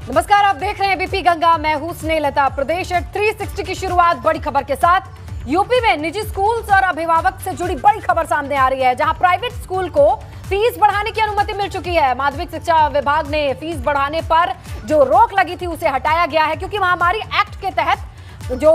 नमस्कार, आप देख रहे हैं एबीपी गंगा। मैं हूं स्नेहलता। प्रदेश 360 की शुरुआत बड़ी खबर के साथ। यूपी में निजी स्कूल्स और अभिभावक से जुड़ी बड़ी खबर सामने आ रही है, जहां प्राइवेट स्कूल को फीस बढ़ाने की अनुमति मिल चुकी है। माध्यमिक शिक्षा विभाग ने फीस बढ़ाने पर जो रोक लगी थी उसे हटाया गया है, क्योंकि महामारी एक्ट के तहत जो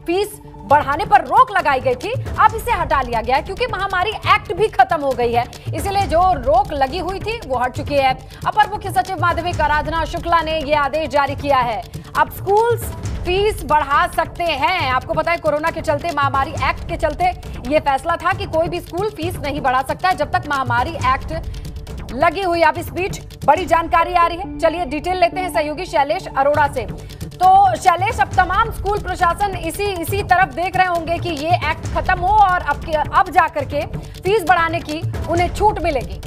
फीस बढ़ाने पर रोक लगाई गई थी, अब इसे हटा लिया गया है, क्योंकि महामारी एक्ट भी खत्म हो गई है। इसलिए जो रोक लगी हुई थी वो हट चुकी है। अपर मुख्य सचिव माध्यमिक आराधना शुक्ला ने यह आदेश जारी किया है। अब स्कूल्स फीस बढ़ा सकते हैं। आपको पता है, कोरोना के चलते, महामारी एक्ट के चलते यह फैसला था कि कोई भी स्कूल फीस नहीं बढ़ा सकता है जब तक महामारी एक्ट लगी हुई। अब इस बीच बड़ी जानकारी आ रही है, चलिए डिटेल लेते हैं सहयोगी शैलेश अरोड़ा से। तो शैलेश, अब तमाम स्कूल प्रशासन इसी तरफ देख रहे होंगे कि ये एक्ट खत्म हो और अब जाकर के फीस बढ़ाने की उन्हें छूट मिलेगी।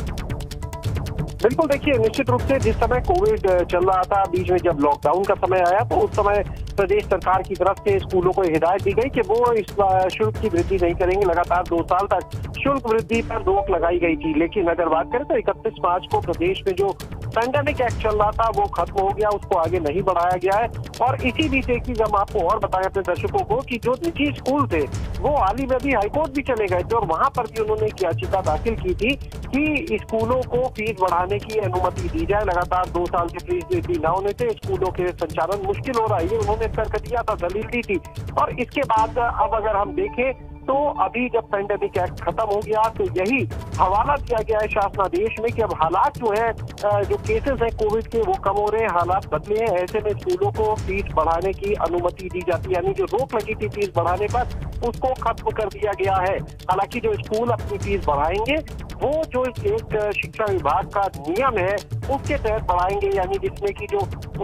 बिल्कुल, देखिए, निश्चित रूप से जिस समय कोविड चल रहा था, बीच में जब लॉकडाउन का समय आया, तो उस समय प्रदेश सरकार की तरफ से स्कूलों को हिदायत दी गई कि वो इस शुल्क की वृद्धि नहीं करेंगे। लगातार 2 साल तक शुल्क वृद्धि पर रोक लगाई गई थी। लेकिन अगर बात करें तो 31 मार्च को प्रदेश में जो पैंडेमिक एक्ट चल रहा था वो खत्म हो गया, उसको आगे नहीं बढ़ाया गया है। और इसी बीच एक चीज हम आपको और बताएं अपने दर्शकों को कि जो निजी स्कूल थे वो हाल ही में भी हाईकोर्ट भी चले गए थे और वहां पर भी उन्होंने एक याचिका दाखिल की थी कि स्कूलों को फीस बढ़ाने की अनुमति दी जाए। लगातार 2 साल से फीस वृद्धि न होने से स्कूलों के संचालन मुश्किल हो रहा है, उन्होंने तर्क दिया था, दलील दी थी। और इसके बाद अब अगर हम देखें तो अभी जब पैंडेमिक एक्ट खत्म हो गया तो यही हवाला दिया गया है शासनादेश में कि अब हालात जो है, जो केसेस हैं कोविड के, वो कम हो रहे हैं, हालात बदले हैं। ऐसे में स्कूलों को फीस बढ़ाने की अनुमति दी जाती है, यानी जो रोक लगी थी फीस बढ़ाने पर उसको खत्म कर दिया गया है। हालांकि जो स्कूल अपनी फीस बढ़ाएंगे वो जो एक शिक्षा विभाग का नियम है उसके तहत बढ़ाएंगे, यानी जिसमें कि जो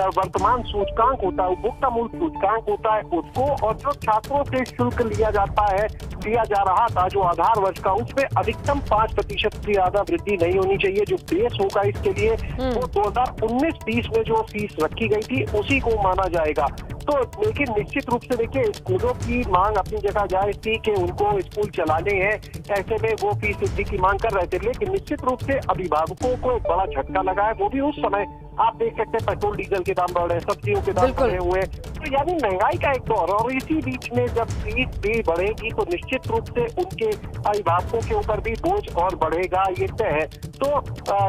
वर्तमान सूचकांक होता है, उपभोक्ता मूल्य सूचकांक होता है, उसको, और जो छात्रों से शुल्क लिया जा रहा था जो आधार वर्ष का, उसमें अधिकतम 5% से ज्यादा वृद्धि नहीं होनी चाहिए। जो बेस होगा इसके लिए वो 2019-20 में जो फीस रखी गई थी उसी को माना जाएगा। तो लेकिन निश्चित रूप से देखिए, स्कूलों की मांग अपनी जगह जायज थी कि उनको स्कूल चलाने हैं, ऐसे में वो फीस वृद्धि की मांग कर रहे थे। लेकिन निश्चित रूप से अभिभावकों को एक बड़ा झटका लगा है, वो भी उस समय आप देख सकते हैं पेट्रोल डीजल के दाम बढ़ रहे हैं, सब्जियों के दाम बढ़े हुए हैं, तो यानी महंगाई का एक दौर। और इसी बीच में जब फीस भी बढ़ेगी तो निश्चित रूप से उनके अभिभावकों के ऊपर भी बोझ और बढ़ेगा, ये तय है। तो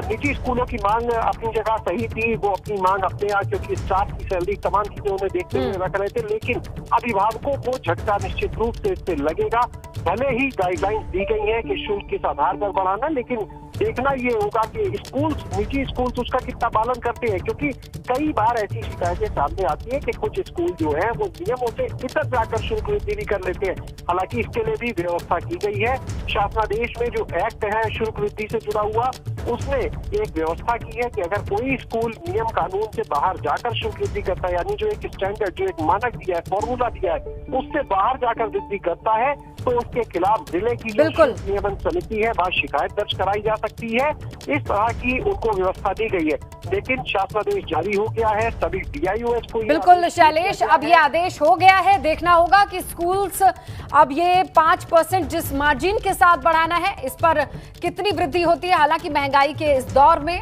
निजी स्कूलों की मांग अपनी जगह सही थी, वो अपनी मांग अपने यहाँ, क्योंकि स्टाफ की सैलरी, तमाम चीजें उन्हें देखते हुए रख रहे थे। लेकिन अभिभावकों को झटका निश्चित रूप से इससे लगेगा। भले ही गाइडलाइंस दी गई है कि शुल्क किस आधार पर बढ़ाना, लेकिन देखना ये होगा कि स्कूल्स, निजी स्कूल्स उसका कितना पालन करते हैं, क्योंकि कई बार ऐसी शिकायतें सामने आती है कि कुछ स्कूल जो है वो नियमों से इतर जाकर शुल्क वृद्धि भी कर लेते हैं। हालांकि इसके लिए भी व्यवस्था की गई है। शासनादेश में जो एक्ट है शुल्क वृद्धि से जुड़ा हुआ, उसने एक व्यवस्था की है कि अगर कोई स्कूल नियम कानून से बाहर जाकर शुल्क वृद्धि करता है, यानी जो एक स्टैंडर्ड, जो एक मानक दिया है, फॉर्मूला दिया है, उससे बाहर जाकर वृद्धि करता है, तो उसके खिलाफ जिले की जो नियमन समिति है वहां शिकायत दर्ज कराई जा सकती है। इस तरह की उनको व्यवस्था दी गई है। लेकिन शासनादेश जारी हो गया है, सभी डीआईओएस को। बिल्कुल शैलेश, अब ये आदेश हो गया है। देखना होगा कि स्कूल्स अब ये 5% जिस मार्जिन के साथ बढ़ाना है, इस पर कितनी वृद्धि होती है। हालांकि महंगाई के इस दौर में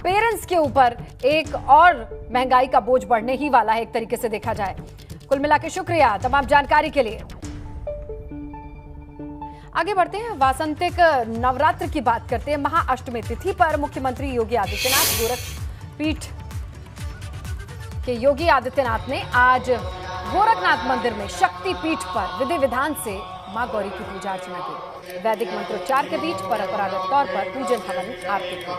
पेरेंट्स के ऊपर एक और महंगाई का बोझ बढ़ने ही वाला है, एक तरीके से देखा जाए। कुल मिलाकर शुक्रिया तमाम जानकारी के लिए। आगे बढ़ते हैं, वासंतिक नवरात्र की बात करते हैं। महाअष्टमी तिथि पर मुख्यमंत्री योगी आदित्यनाथ, गोरखपीठ के योगी आदित्यनाथ ने आज गोरखनाथ मंदिर में शक्ति पीठ पर विधि विधान से मां गौरी की पूजा अर्चना की। वैदिक मंत्रोच्चार के बीच परंपरागत तौर पर पूजन हवन आरती की।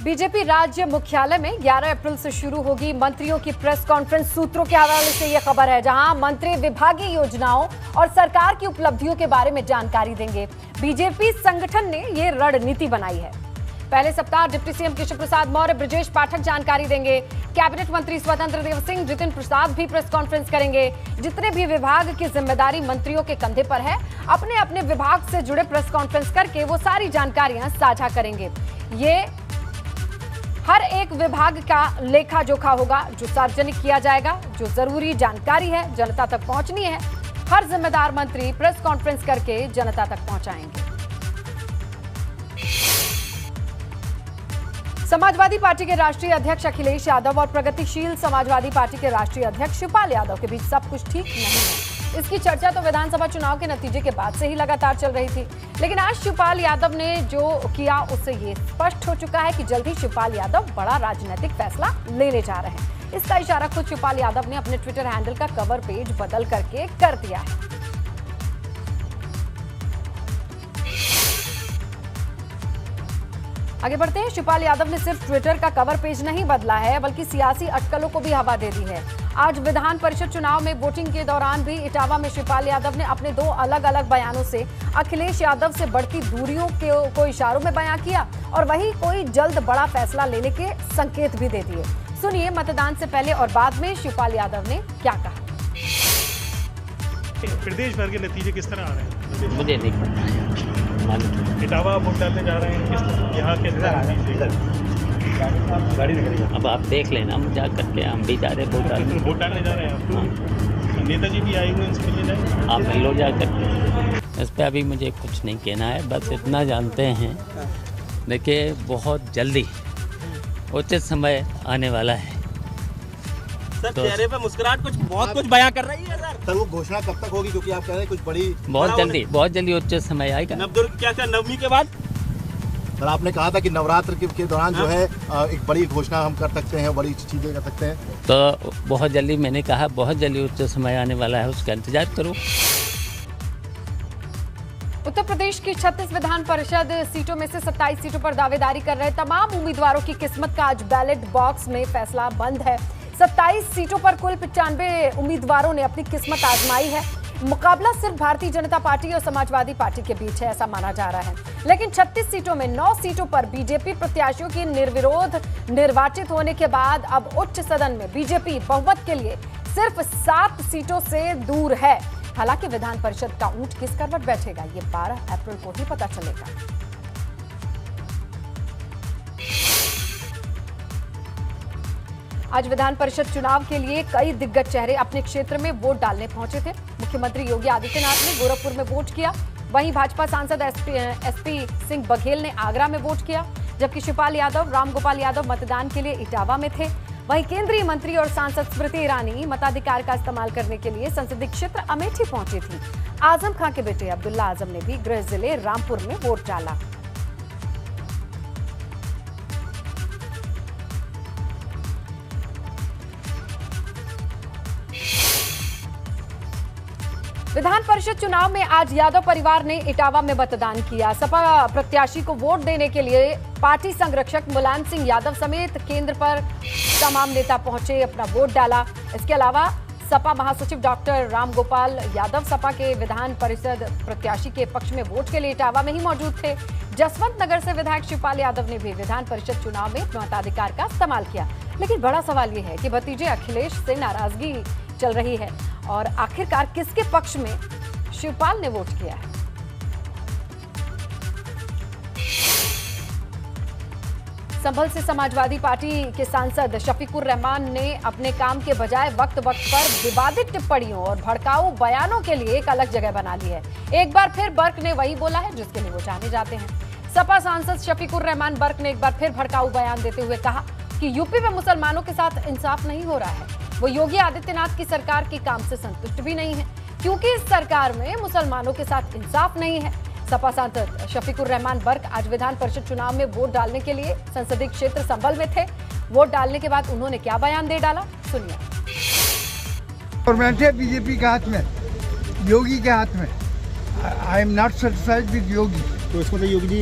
बीजेपी राज्य मुख्यालय में 11 अप्रैल से शुरू होगी मंत्रियों की प्रेस कॉन्फ्रेंस। सूत्रों के हवाले से यह खबर है, जहां मंत्री विभागीय योजनाओं और सरकार की उपलब्धियों के बारे में जानकारी देंगे। बीजेपी संगठन ने यह रणनीति बनाई है। पहले सप्ताह डिप्टी सीएम केशव प्रसाद मौर्य, ब्रजेश पाठक जानकारी देंगे। कैबिनेट मंत्री स्वतंत्र देव सिंह, जितिन प्रसाद भी प्रेस कॉन्फ्रेंस करेंगे। जितने भी विभाग की जिम्मेदारी मंत्रियों के कंधे पर है, अपने अपने विभाग से जुड़े प्रेस कॉन्फ्रेंस करके वो सारी जानकारियां साझा करेंगे। ये हर एक विभाग का लेखा जोखा होगा जो सार्वजनिक किया जाएगा। जो जरूरी जानकारी है जनता तक पहुंचनी है, हर जिम्मेदार मंत्री प्रेस कॉन्फ्रेंस करके जनता तक पहुंचाएंगे। समाजवादी पार्टी के राष्ट्रीय अध्यक्ष अखिलेश यादव और प्रगतिशील समाजवादी पार्टी के राष्ट्रीय अध्यक्ष शिवपाल यादव के बीच सब कुछ ठीक नहीं है। इसकी चर्चा तो विधानसभा चुनाव के नतीजे के बाद से ही लगातार चल रही थी, लेकिन आज शिवपाल यादव ने जो किया उससे ये स्पष्ट हो चुका है कि जल्द ही शिवपाल यादव बड़ा राजनीतिक फैसला लेने जा रहे हैं। इसका इशारा खुद शिवपाल यादव ने अपने ट्विटर हैंडल का कवर पेज बदल करके कर दिया है। आगे बढ़ते हैं। शिवपाल यादव ने सिर्फ ट्विटर का कवर पेज नहीं बदला है, बल्कि सियासी अटकलों को भी हवा दे दी है। आज विधान परिषद चुनाव में वोटिंग के दौरान भी इटावा में शिवपाल यादव ने अपने 2 अलग अलग बयानों से अखिलेश यादव से बढ़ती दूरियों को इशारों में बयां किया और वहीं कोई जल्द बड़ा फैसला लेने के संकेत भी दे दिए। सुनिए मतदान से पहले और बाद में शिवपाल यादव ने क्या कहा। प्रदेश भर के नतीजे किस तरह आ रहे हैं? मुझे नहीं पता। इटावा वोट डालने जा रहे हैं, यहाँ के अब आप देख लेना, हम जा करके हम भी जा रहे वोट डालने जा रहे हैं। हाँ। नेताजी भी आए हुए हैं, इनसे मिलने जाए, आप मिल लो जा करके। इस पर अभी मुझे कुछ नहीं कहना है, बस इतना जानते हैं, देखिए बहुत जल्दी उचित समय आने वाला है। सर चेहरे पे मुस्कुराहट बहुत कुछ बयां कर रही है सर। वो घोषणा कब तक होगी, क्योंकि आप कह रहे हैं कुछ बहुत जल्दी उचित समय आएगा। क्या नवमी के बाद? सर आपने कहा था कि नवरात्र के दौरान जो है एक बड़ी घोषणा हम कर सकते हैं, बड़ी चीजें कर सकते हैं। तो बहुत जल्दी, मैंने कहा बहुत जल्दी उचित समय आने वाला है, उसका इंतजार करो। उत्तर प्रदेश की 36 विधान परिषद सीटों में से 27 सीटों पर दावेदारी कर रहे तमाम उम्मीदवारों की किस्मत का आज बैलेट बॉक्स में फैसला बंद है। 27 सीटों पर कुल 95 उम्मीदवारों ने अपनी किस्मत आजमाई है। मुकाबला सिर्फ भारतीय जनता पार्टी और समाजवादी पार्टी के बीच है, ऐसा माना जा रहा है। लेकिन 36 सीटों में 9 सीटों पर बीजेपी प्रत्याशियों की निर्विरोध निर्वाचित होने के बाद अब उच्च सदन में बीजेपी बहुमत के लिए सिर्फ 7 सीटों से दूर है। हालांकि विधान परिषद का ऊंट किस करवट बैठेगा, ये 12 अप्रैल को ही पता चलेगा। आज विधान परिषद चुनाव के लिए कई दिग्गज चेहरे अपने क्षेत्र में वोट डालने पहुंचे थे। मुख्यमंत्री योगी आदित्यनाथ ने गोरखपुर में वोट किया, वहीं भाजपा सांसद एसपी सिंह बघेल ने आगरा में वोट किया, जबकि शिवपाल यादव, रामगोपाल यादव मतदान के लिए इटावा में थे। वहीं केंद्रीय मंत्री और सांसद स्मृति ईरानी मताधिकार का इस्तेमाल करने के लिए संसदीय क्षेत्र अमेठी पहुंची थी। आजम खां के बेटे अब्दुल्ला आजम ने भी गृह जिले रामपुर में वोट डाला। विधान परिषद चुनाव में आज यादव परिवार ने इटावा में मतदान किया। सपा प्रत्याशी को वोट देने के लिए पार्टी संरक्षक मुलायम सिंह यादव समेत केंद्र पर तमाम नेता पहुंचे, अपना वोट डाला। इसके अलावा सपा महासचिव डॉक्टर रामगोपाल यादव सपा के विधान परिषद प्रत्याशी के पक्ष में वोट के लिए इटावा में ही मौजूद थे। जसवंत नगर से विधायक शिवपाल यादव ने भी विधान परिषद चुनाव में मताधिकार का इस्तेमाल किया। लेकिन बड़ा सवाल यह है कि भतीजे अखिलेश से नाराजगी चल रही है और आखिरकार किसके पक्ष में शिवपाल ने वोट किया है। संभल से समाजवादी पार्टी के सांसद शफीकुर रहमान ने अपने काम के बजाय वक्त वक्त पर विवादित टिप्पणियों और भड़काऊ बयानों के लिए एक अलग जगह बना ली है। एक बार फिर बर्क ने वही बोला है जिसके लिए वो जाने जाते हैं। सपा सांसद शफीकुर रहमान बर्क ने एक बार फिर भड़काऊ बयान देते हुए कहा कि यूपी में मुसलमानों के साथ इंसाफ नहीं हो रहा है। वो योगी आदित्यनाथ की सरकार के काम से संतुष्ट भी नहीं है, क्योंकि इस सरकार में मुसलमानों के साथ इंसाफ नहीं है। सपा सांसद शफीकुर रहमान बर्क आज विधान परिषद चुनाव में वोट डालने के लिए संसदीय क्षेत्र संभल में थे। वोट डालने के बाद उन्होंने क्या बयान दे डाला, सुनिए। गवर्नमेंट है बीजेपी के हाथ में, योगी के हाथ में। I am not satisfied with Yogi. तो इसको तो योगी जी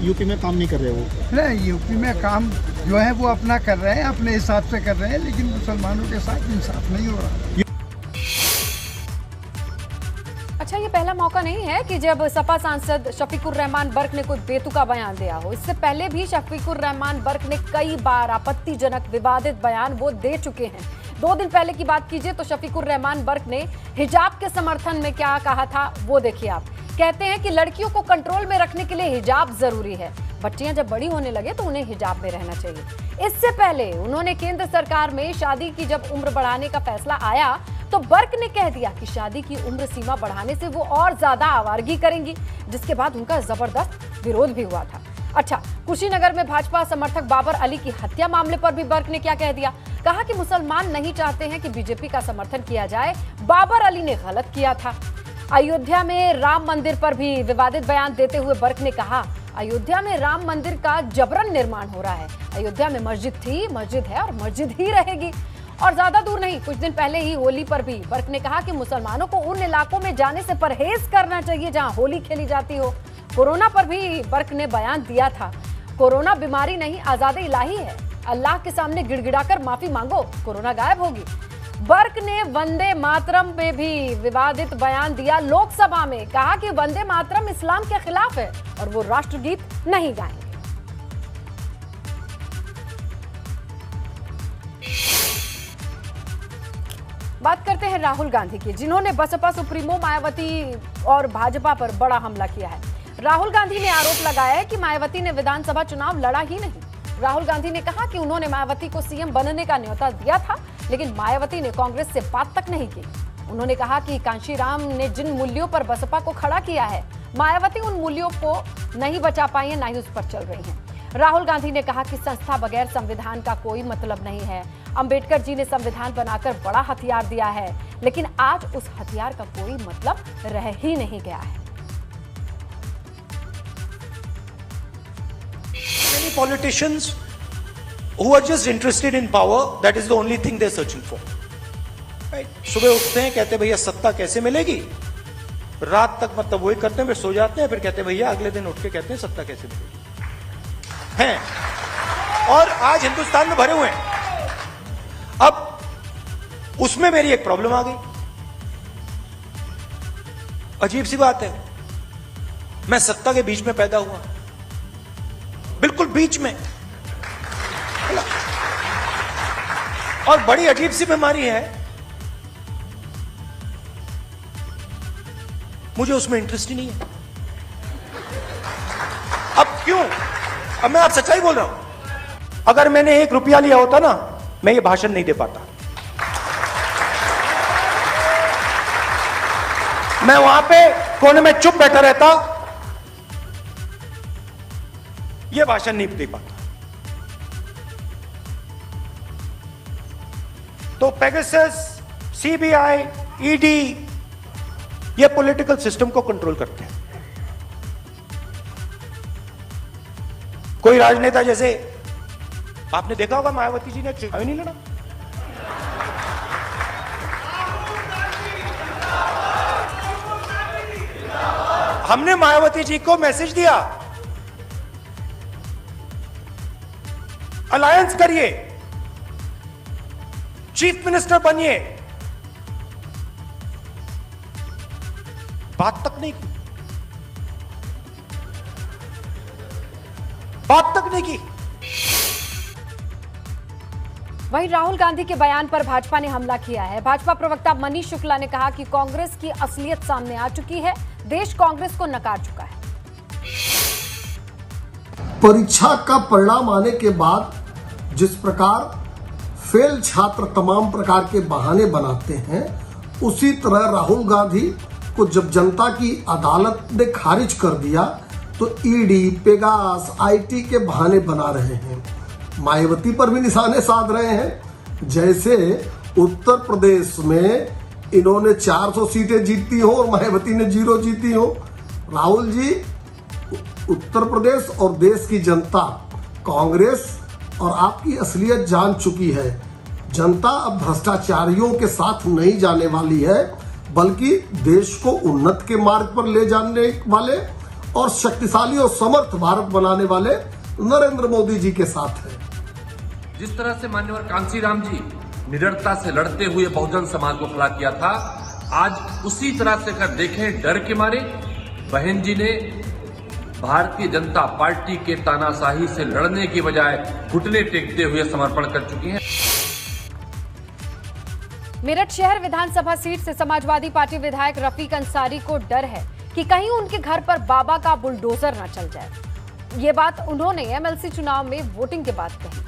यूपी में काम नहीं कर रहे वो। नहीं, यूपी में काम जो है वो अपना कर रहे हैं, अपने हिसाब से कर रहे हैं, लेकिन मुसलमानों के साथ इंसाफ नहीं हो रहा। अच्छा, ये पहला मौका नहीं है कि जब सपा सांसद शफीकुर रहमान बर्क ने कोई बेतुका बयान दिया हो। इससे पहले भी शफीकुर रहमान बर्क ने कई बार आपत्तिजनक विवादित बयान वो दे चुके हैं। 2 दिन पहले की बात कीजिए तो शफीकुर रहमान बर्क ने हिजाब के समर्थन में क्या कहा था वो देखिए आप। कहते हैं कि लड़कियों को कंट्रोल में रखने के लिए हिजाब जरूरी है, बच्चियां जब बड़ी होने लगे तो उन्हें हिजाब में रहना चाहिए। इससे पहले उन्होंने केंद्र सरकार में शादी की जब उम्र बढ़ाने का फैसला आया तो बर्क ने कह दिया कि शादी की उम्र सीमा बढ़ाने से वो और ज्यादा आवारगी करेंगी, जिसके बाद उनका जबरदस्त विरोध भी हुआ था। अच्छा, कुशीनगर में भाजपा समर्थक बाबर अली की हत्या मामले पर भी बर्क ने क्या कह दिया। कहा कि मुसलमान नहीं चाहते हैं कि बीजेपी का समर्थन किया जाए, बाबर अली ने गलत किया था। अयोध्या में राम मंदिर पर भी विवादित बयान देते हुए बर्क ने कहा, अयोध्या में राम मंदिर का जबरन निर्माण हो रहा है। अयोध्या में मस्जिद थी, मस्जिद है और मस्जिद ही रहेगी। और ज्यादा दूर नहीं, कुछ दिन पहले ही होली पर भी बर्क ने कहा कि मुसलमानों को उन इलाकों में जाने से परहेज करना चाहिए जहां होली खेली जाती हो। कोरोना पर भी बर्क ने बयान दिया था, कोरोना बीमारी नहीं आजादी इलाही है, अल्लाह के सामने गिड़गिड़ाकर माफी मांगो, कोरोना गायब होगी। बर्क ने वंदे मातरम में भी विवादित बयान दिया लोकसभा में। कहा कि वंदे मातरम इस्लाम के खिलाफ है और वो राष्ट्रगीत नहीं गाएंगे। बात करते हैं राहुल गांधी की, जिन्होंने बसपा सुप्रीमो मायावती और भाजपा पर बड़ा हमला किया है। राहुल गांधी ने आरोप लगाया है कि मायावती ने विधानसभा चुनाव लड़ा ही नहीं। राहुल गांधी ने कहा कि उन्होंने मायावती को सीएम बनने का न्योता दिया था, लेकिन मायावती ने कांग्रेस से बात तक नहीं की। उन्होंने कहा कि कांशीराम ने जिन मूल्यों पर बसपा को खड़ा किया है, मायावती उन मूल्यों को नहीं बचा पाई है, ना ही उस पर चल रही हैं। राहुल गांधी ने कहा कि संस्था बगैर संविधान का कोई मतलब नहीं है। अंबेडकर जी ने संविधान बनाकर बड़ा हथियार दिया है, लेकिन आज उस हथियार का कोई मतलब रह ही नहीं गया है। Many politicians who are just interested in power, that is the only thing they're searching for. Right? सुबह उठते हैं, कहते हैं भैया सत्ता कैसे मिलेगी, रात तक मतलब वही करते हैं, फिर सो जाते हैं, फिर कहते हैं भैया अगले दिन उठ के कहते हैं सत्ता कैसे मिलेगी हैं। और आज हिंदुस्तान में भरे हुए हैं। अब उसमें मेरी एक प्रॉब्लम आ गई। अजीब सी बात है, मैं सत्ता के बीच में पैदा हुआ, बिल्कुल बीच में, और बड़ी अजीब सी बीमारी है, मुझे उसमें इंटरेस्ट ही नहीं है। अब क्यों? अब मैं आप सच्चाई बोल रहा हूं। अगर मैंने 1 रुपया लिया होता ना, मैं ये भाषण नहीं दे पाता। मैं वहां पे कोने में चुप बैठा रहता, ये भाषण नहीं दे पाता। तो पेगासस, सीबीआई, ईडी ये पॉलिटिकल सिस्टम को कंट्रोल करते हैं। कोई राजनेता, जैसे आपने देखा होगा मायावती जी ने चुनाव नहीं लड़ा, हमने मायावती जी को मैसेज दिया, अलायंस करिए, चीफ मिनिस्टर बनिए, बात तक नहीं की, बात तक नहीं की। वहीं राहुल गांधी के बयान पर भाजपा ने हमला किया है। भाजपा प्रवक्ता मनीष शुक्ला ने कहा कि कांग्रेस की असलियत सामने आ चुकी है, देश कांग्रेस को नकार चुका है। परीक्षा का परिणाम आने के बाद जिस प्रकार फेल छात्र तमाम प्रकार के बहाने बनाते हैं, उसी तरह राहुल गांधी को जब जनता की अदालत ने खारिज कर दिया तो ईडी, पेगास, आईटी के बहाने बना रहे हैं। मायावती पर भी निशाने साध रहे हैं। जैसे उत्तर प्रदेश में इन्होंने 400 सीटें जीती हो और मायावती ने 0 जीती हो। राहुल जी, उत्तर प्रदेश और देश की जनता कांग्रेस और आपकी असलियत जान चुकी है। जनता अब भ्रष्टाचारियों के साथ नहीं जाने वाली है, बल्कि देश को उन्नत के मार्ग पर ले जाने वाले और शक्तिशाली और समर्थ भारत बनाने वाले नरेंद्र मोदी जी के साथ है। जिस तरह से माननीय कांशीराम जी निडरता से लड़ते हुए बहुजन समाज को खड़ा किया था, आज उसी तरह से अगर देखें डर के मारे बहन जी ने भारतीय जनता पार्टी के तानाशाही से लड़ने की बजाय घुटने टेकते हुए समर्पण कर चुकी हैं। मेरठ शहर विधानसभा सीट से समाजवादी पार्टी विधायक रफीक अंसारी को डर है कि कहीं उनके घर पर बाबा का बुलडोजर न चल जाए। ये बात उन्होंने एमएलसी चुनाव में वोटिंग के बाद कही।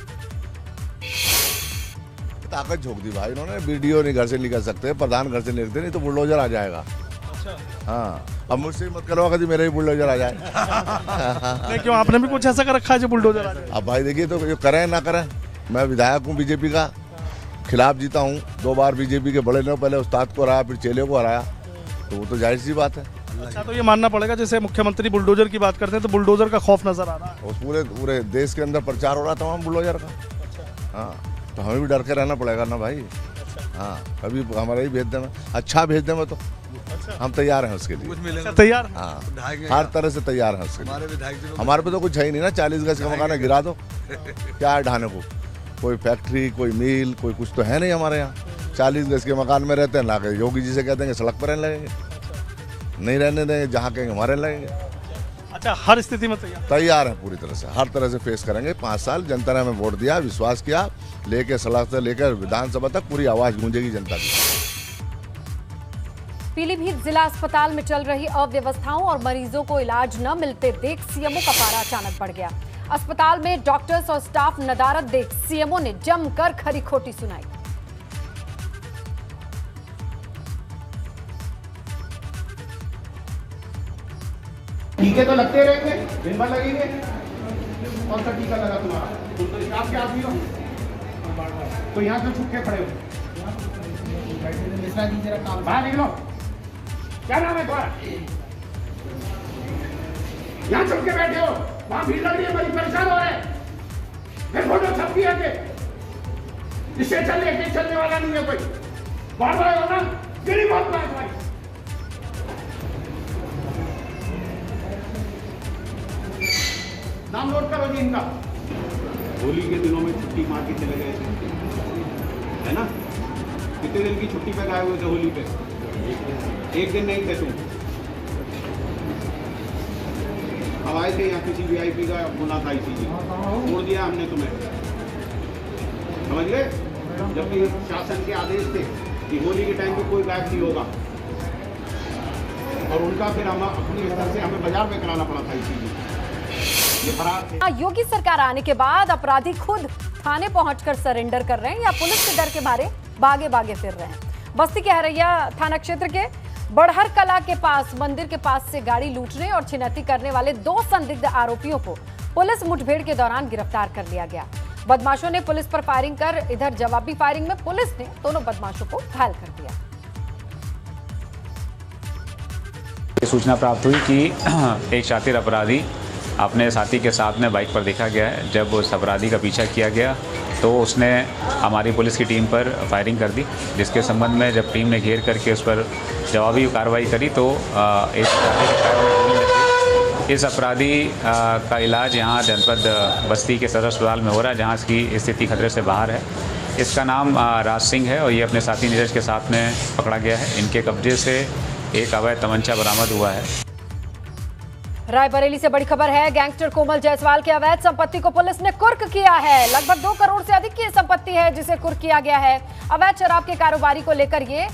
ताकत झोंक दी भाई उन्होंने। वीडियो नहीं घर से निकल सकते, प्रधान घर से नहीं निकलते, नहीं तो बुलडोजर आ जाएगा। अच्छा। हाँ, अब मुझसे मत करो कभी मेरे ही बुलडोजर आ जाए। नहीं, क्यों आपने भी कुछ ऐसा कर रखा है जो बुलडोजर आ जाए? अब भाई देखिए तो जो करें ना करें, मैं विधायक हूँ बीजेपी का, खिलाफ जीता हूँ 2 बार बीजेपी के बड़े ने, पहले उस्ताद को हराया फिर चेले को हराया, तो वो तो जाहिर सी बात है। अच्छा, तो ये मानना पड़ेगा जैसे मुख्यमंत्री बुलडोजर की बात करते हैं तो बुलडोजर का खौफ नजर आ रहा है। उस पूरे देश के अंदर प्रचार हो रहा तमाम बुलडोजर का। हाँ, तो हमें भी डर के रहना पड़ेगा ना भाई। हाँ, कभी हमारा ही भेज देना, अच्छा भेज देना तो हम तैयार हैं उसके लिए। तैयार? हाँ, हर तरह से तैयार हैं उसके लिए। हमारे पे तो कुछ है ही नहीं ना, 40 गज का मकान है, गिरा दो, क्या है ढाने को? कोई फैक्ट्री, कोई मिल, कोई कुछ तो है नहीं हमारे यहाँ। 40 गज के मकान में रहते हैं, ना के योगी जी से कह देंगे सड़क पर रहने लगेंगे, नहीं रहने देंगे, जहाँ कहेंगे हमारे लगेंगे। अच्छा, हर स्थिति में तैयार है पूरी तरह से, हर तरह से फेस करेंगे। 5 साल जनता ने हमें वोट दिया, विश्वास किया, लेके सलाह से लेकर विधानसभा तक पूरी आवाज गूंजेगी जनता की। पीलीभीत जिला अस्पताल में चल रही अव्यवस्थाओं और मरीजों को इलाज न मिलते देख सीएमओ का पारा अचानक बढ़ गया। अस्पताल में डॉक्टर्स और स्टाफ नदारत देख सीएमओ ने जमकर खरी खोटी सुनाई। टीके तो लगते रहेंगे, दिन भर लगेंगे। कौन सा टीका लगा तुम्हारा? तुम तो स्टाफ के आदमी हो, तो यहाँ से छुप के खड़े हो। बाहर निकलो। क्या नाम है तुम्हारा? यहाँ छुप के बैठे हो, वहाँ भीड़ लग रही है, बड़ी परेशान हो रहे हैं। फिर फोटो छप दिया कि इससे चलने वाला नहीं है कोई। बार बार हो ना, तेरी बहुत बात भाई। नाम नोट करो जी इनका। होली के दिनों में छुट्टी मार के चले गए थे, है ना? कितने दिन की छुट्टी पे गए हुए थे होली पे? 1 दिन नहीं थे तुम। अब आए थे यहाँ किसी वीआईपी का होना था, इसीलिए छोड़ दिया हमने तुम्हें, समझ गए? जबकि शासन के आदेश थे कि होली के टाइम पे कोई गायब नहीं होगा, और उनका फिर हम अपनी स्तर से हमें बाजार में कराना पड़ा था। इसीलिए योगी सरकार आने के बाद अपराधी खुद थाने पहुंचकर सरेंडर कर रहे हैं या पुलिस के डर के मारे भागे फिर रहे हैं। बस्ती के हरैया थाना क्षेत्र के बड़हर कला के पास मंदिर के पास से गाड़ी लूटने और छिनैती करने वाले 2 संदिग्ध आरोपियों को पुलिस मुठभेड़ के दौरान गिरफ्तार कर लिया गया। बदमाशों ने पुलिस पर फायरिंग कर इधर जवाबी फायरिंग में पुलिस ने दोनों बदमाशों को घायल कर दिया। सूचना प्राप्त हुई कि एक शातिर अपराधी अपने साथी के साथ में बाइक पर देखा गया है। जब उस अपराधी का पीछा किया गया तो उसने हमारी पुलिस की टीम पर फायरिंग कर दी, जिसके संबंध में जब टीम ने घेर करके उस पर जवाबी कार्रवाई करी तो इस अपराधी का इलाज यहाँ जनपद बस्ती के सदर अस्पताल में हो रहा है, जहाँ इसकी स्थिति खतरे से बाहर है। इसका नाम राज सिंह है और ये अपने साथी नीरज के साथ में पकड़ा गया है। इनके कब्जे से एक अवैध तमंचा बरामद हुआ है। रायबरेली से बड़ी खबर है। गैंगस्टर कोमल जायसवाल की अवैध संपत्ति को पुलिस ने कुर्क किया है। लगभग 2 करोड़ से अधिक की संपत्ति है जिसे कुर्क किया गया है। अवैध शराब के कारोबारी को लेकर ये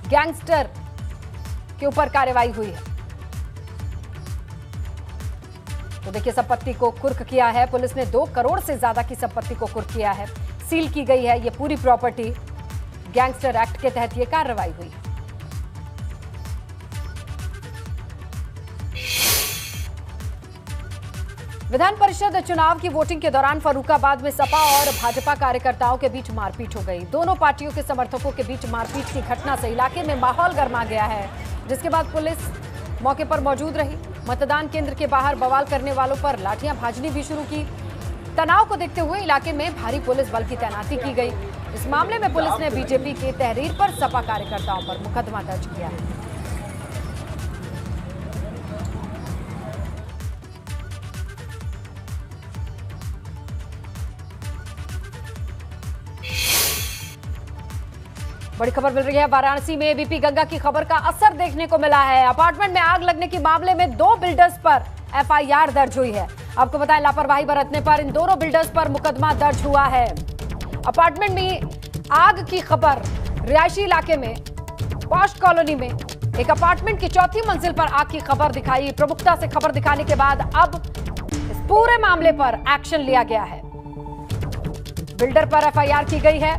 गैंगस्टर के ऊपर कार्रवाई हुई है। तो देखिए, संपत्ति को कुर्क किया है पुलिस ने। 2 करोड़ से ज्यादा की संपत्ति को कुर्क किया है। सील की गई है ये पूरी प्रॉपर्टी। गैंगस्टर एक्ट के तहत ये कार्रवाई हुई है। विधान परिषद चुनाव की वोटिंग के दौरान फर्रुखाबाद में सपा और भाजपा कार्यकर्ताओं के बीच मारपीट हो गई। दोनों पार्टियों के समर्थकों के बीच मारपीट की घटना से इलाके में माहौल गर्मा गया है, जिसके बाद पुलिस मौके पर मौजूद रही। मतदान केंद्र के बाहर बवाल करने वालों पर लाठियां भाजनी भी शुरू की। तनाव को देखते हुए इलाके में भारी पुलिस बल की तैनाती की गई। इस मामले में पुलिस ने बीजेपी की तहरीर पर सपा कार्यकर्ताओं पर मुकदमा दर्ज किया है। बड़ी खबर मिल रही है वाराणसी में बीपी गंगा की खबर का असर देखने को मिला है। अपार्टमेंट में आग लगने के मामले में 2 बिल्डर्स पर एफआईआर दर्ज हुई है। आपको बताएं, लापरवाही बरतने पर इन दोनों बिल्डर्स पर मुकदमा दर्ज हुआ है। अपार्टमेंट में आग की खबर रिहायशी इलाके में पॉश कॉलोनी में एक अपार्टमेंट की 4थी मंजिल पर आग की खबर दिखाई। प्रमुखता से खबर दिखाने के बाद अब इस पूरे मामले पर एक्शन लिया गया है। बिल्डर पर एफआईआर की गई है।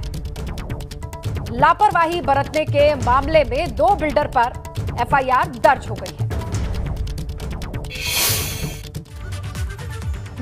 लापरवाही बरतने के मामले में 2 बिल्डर पर एफआईआर दर्ज हो गई है।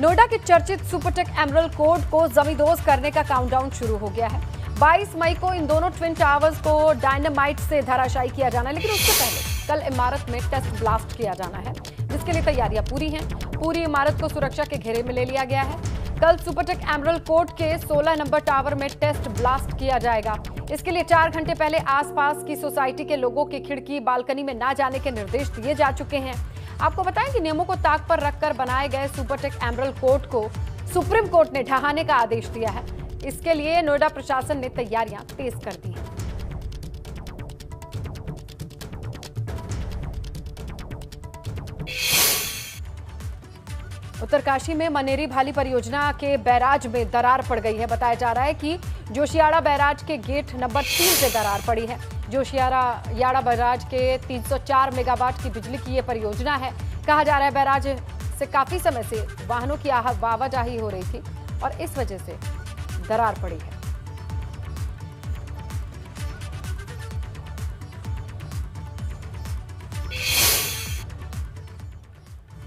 नोएडा के चर्चित सुपरटेक एमरल्ड कोर्ट को जमींदोज करने का काउंटडाउन शुरू हो गया है। 22 मई को इन दोनों ट्विन टावर्स को डायनामाइट से धराशायी किया जाना है, लेकिन उससे पहले कल इमारत में टेस्ट ब्लास्ट किया जाना है, जिसके लिए तैयारियां पूरी हैं। पूरी इमारत को सुरक्षा के घेरे में ले लिया गया है। कल सुपरटेक एमरल्ड कोर्ट के 16 नंबर टावर में टेस्ट ब्लास्ट किया जाएगा। इसके लिए 4 घंटे पहले आसपास की सोसाइटी के लोगों की खिड़की बालकनी में ना जाने के निर्देश दिए जा चुके हैं। आपको बताएं कि नियमों को ताक पर रखकर बनाए गए सुपरटेक एमरल्ड कोर्ट को सुप्रीम कोर्ट ने ढहाने का आदेश दिया है। इसके लिए नोएडा प्रशासन ने तैयारियां तेज कर दी हैं। उत्तरकाशी में मनेरी भाली परियोजना के बैराज में दरार पड़ गई है। बताया जा रहा है कि जोशियाड़ा बैराज के गेट नंबर 3 से दरार पड़ी है। जोशियाड़ा बैराज के 304 मेगावाट की बिजली की ये परियोजना है। कहा जा रहा है बैराज से काफी समय से वाहनों की आवाजाही हो रही थी और इस वजह से दरार पड़ी है।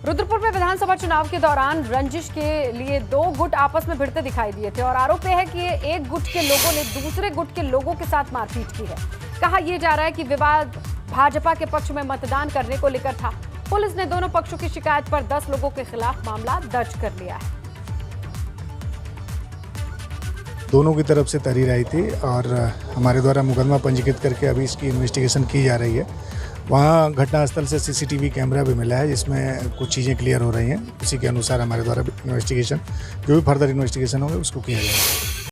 रुद्रपुर में विधानसभा चुनाव के दौरान रंजिश के लिए 2 गुट आपस में भिड़ते दिखाई दिए थे और आरोप है कि एक गुट के लोगों ने दूसरे गुट के लोगों के साथ मारपीट की है। कहा यह जा रहा है कि विवाद भाजपा के पक्ष में मतदान करने को लेकर था। पुलिस ने दोनों पक्षों की शिकायत पर 10 लोगों के खिलाफ मामला दर्ज कर लिया है। दोनों की तरफ से तहरीर आई थी और हमारे द्वारा मुकदमा पंजीकृत करके अभी इसकी इन्वेस्टिगेशन की जा रही है। वहाँ घटनास्थल से सीसीटीवी कैमरा भी मिला है, जिसमें कुछ चीज़ें क्लियर हो रही हैं। उसी के अनुसार हमारे द्वारा इन्वेस्टिगेशन जो भी फर्दर इन्वेस्टिगेशन होगा उसको किया जाएगा।